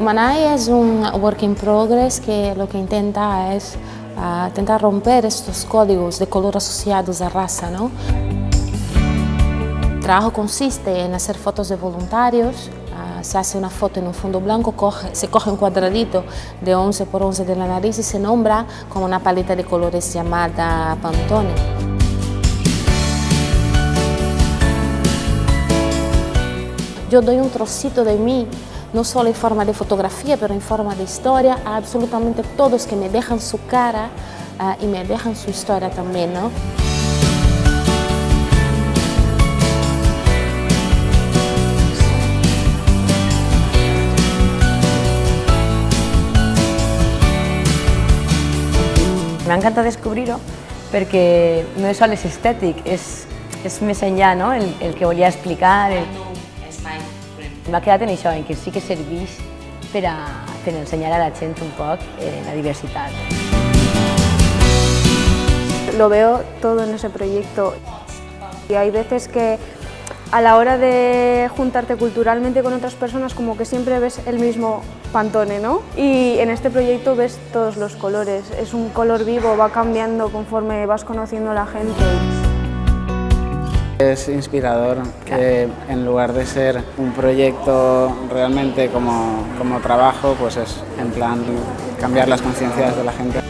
Manai es un work in progress que lo que intenta es intentar romper estos códigos de color asociados a raza, ¿no? El trabajo consiste en hacer fotos de voluntarios. Se hace una foto en un fondo blanco, se coge un cuadradito de 11 por 11 de la nariz y se nombra con una paleta de colores llamada Pantone. Yo doy un trocito de mí, no solo en forma de fotografía, pero en forma de historia, a absolutamente todos que me dejan su cara y me dejan su historia también, ¿no? M'ha encantat descobrir-ho perquè no és sols estètic, és més enllà, no? El que volia explicar. M'ha quedat en això, en que sí que serveix per ensenyar a la gent un poc la diversitat. Lo veo todo en ese proyecto y hay veces que a la hora de juntarte culturalmente con otras personas como que siempre ves el mismo Pantone, ¿no? Y en este proyecto ves todos los colores, es un color vivo, va cambiando conforme vas conociendo a la gente. Es inspirador que en lugar de ser un proyecto realmente como trabajo, pues es en plan cambiar las conciencias de la gente.